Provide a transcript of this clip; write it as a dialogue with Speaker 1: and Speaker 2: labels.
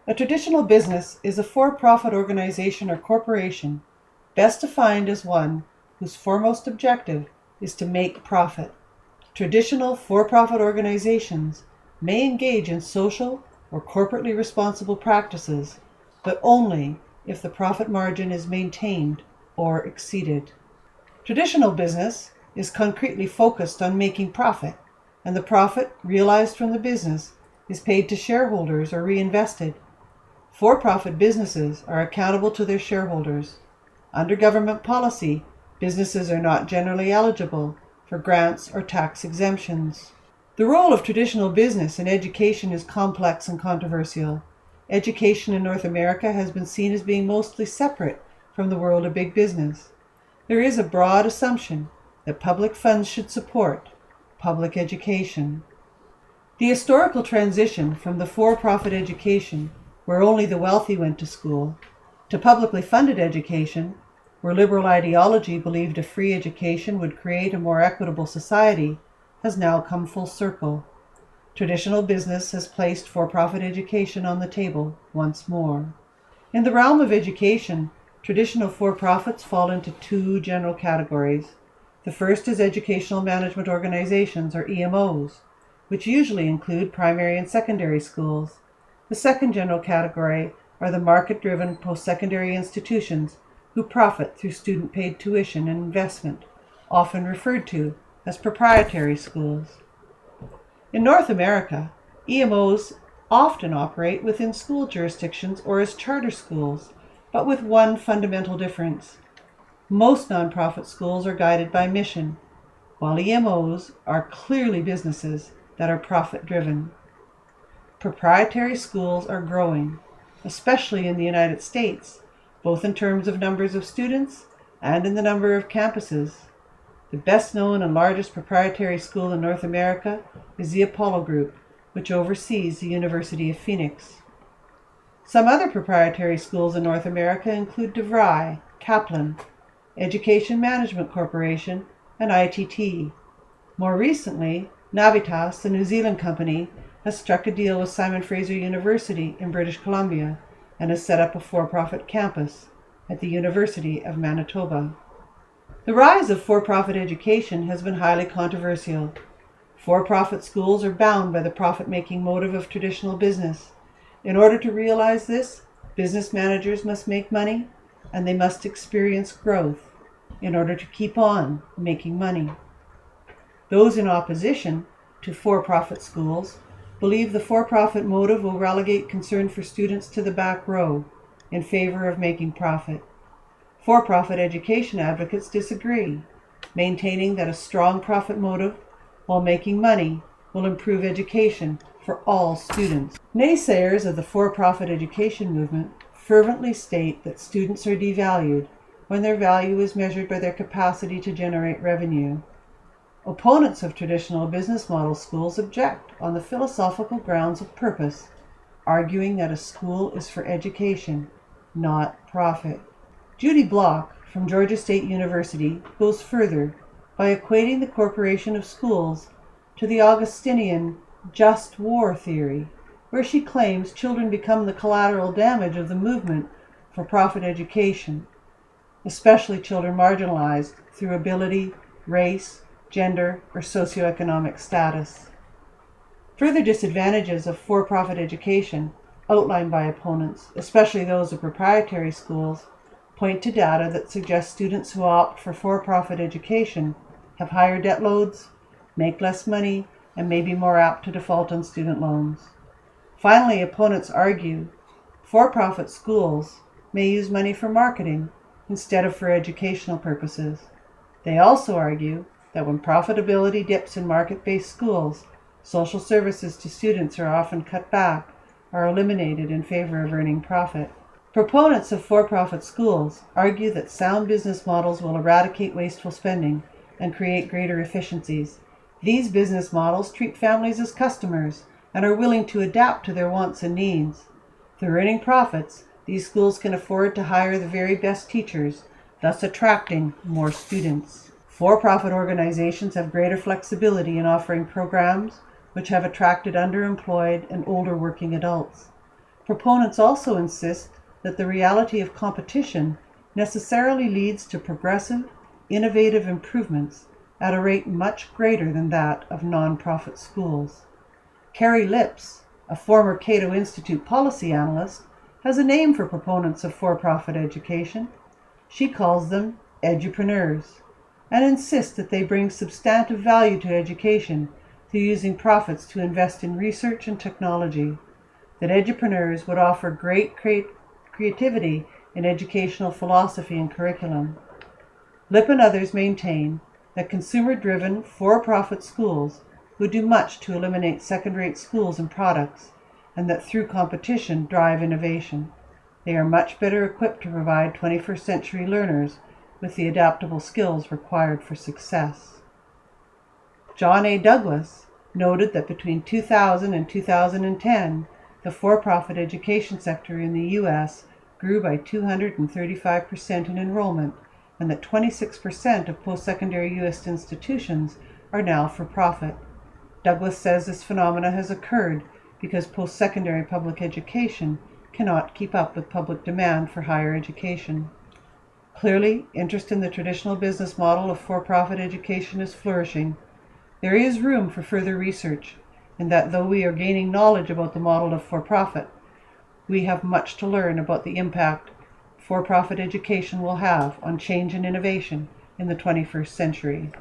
Speaker 1: A traditional business is a for-profit organization or corporation, best defined as one whose foremost objective is to make profit. Traditional for-profit organizations may engage in social or corporately responsible practices, but only if the profit margin is maintained or exceeded. Traditional business is concretely focused on making profit, and the profit realized from the business is paid to shareholders or reinvested. For-profit businesses are accountable to their shareholders. Under government policy, businesses are not generally eligible for grants or tax exemptions. The role of traditional business in education is complex and controversial. Education in North America has been seen as being mostly separate from the world of big business. There is a broad assumption that public funds should support public education. The historical transition from the for-profit education, where only the wealthy went to school, to publicly funded education, where liberal ideology believed a free education would create a more equitable society, has now come full circle. Traditional business has placed for-profit education on the table once more. In the realm of education, traditional for-profits fall into two general categories. The first is educational management organizations, or EMOs, which usually include primary and secondary schools. The second general category are the market-driven post-secondary institutions who profit through student-paid tuition and investment, often referred to as proprietary schools. In North America, EMOs often operate within school jurisdictions or as charter schools, but with one fundamental difference. Most nonprofit schools are guided by mission, while EMOs are clearly businesses that are profit-driven. Proprietary schools are growing, especially in the United States, both in terms of numbers of students and in the number of campuses. The best known and largest proprietary school in North America is the Apollo Group, which oversees the University of Phoenix. Some other proprietary schools in North America include DeVry, Kaplan, Education Management Corporation, and ITT. More recently, Navitas, the New Zealand company, has struck a deal with Simon Fraser University in British Columbia and has set up a for-profit campus at the University of Manitoba. The rise of for-profit education has been highly controversial. For-profit schools are bound by the profit-making motive of traditional business. In order to realize this, business managers must make money, and they must experience growth in order to keep on making money. Those in opposition to for-profit schools believe the for-profit motive will relegate concern for students to the back row in favor of making profit. For-profit education advocates disagree, maintaining that a strong profit motive while making money will improve education for all students. Naysayers of the for-profit education movement fervently state that students are devalued when their value is measured by their capacity to generate revenue. Opponents of traditional business model schools object on the philosophical grounds of purpose, arguing that a school is for education, not profit. Judy Block from Georgia State University goes further by equating the corporation of schools to the Augustinian just war theory, where she claims children become the collateral damage of the movement for profit education, especially children marginalized through ability, race, gender, or socioeconomic status. Further disadvantages of for-profit education outlined by opponents, especially those of proprietary schools, point to data that suggests students who opt for for-profit education have higher debt loads, make less money, and may be more apt to default on student loans. Finally, opponents argue for-profit schools may use money for marketing instead of for educational purposes. They also argue that when profitability dips in market-based schools, social services to students are often cut back or eliminated in favor of earning profit. Proponents of for-profit schools argue that sound business models will eradicate wasteful spending and create greater efficiencies. These business models treat families as customers and are willing to adapt to their wants and needs. Through earning profits, these schools can afford to hire the very best teachers, thus attracting more students. For-profit organizations have greater flexibility in offering programs which have attracted underemployed and older working adults. Proponents also insist that the reality of competition necessarily leads to progressive, innovative improvements at a rate much greater than that of non-profit schools. Carrie Lips, a former Cato Institute policy analyst, has a name for proponents of for-profit education. She calls them edupreneurs, and insists that they bring substantive value to education through using profits to invest in research and technology, that edupreneurs would offer great creativity in educational philosophy and curriculum. Lip and others maintain that consumer-driven, for-profit schools would do much to eliminate second-rate schools and products, and that through competition drive innovation. They are much better equipped to provide 21st century learners with the adaptable skills required for success. John A. Douglas noted that between 2000 and 2010, the for-profit education sector in the U.S. grew by 235% in enrollment, and that 26% of post-secondary U.S. institutions are now for-profit. Douglas says this phenomena has occurred because post-secondary public education cannot keep up with public demand for higher education. Clearly, interest in the traditional business model of for-profit education is flourishing. There is room for further research, and that though we are gaining knowledge about the model of for-profit, we have much to learn about the impact for-profit education will have on change and innovation in the 21st century.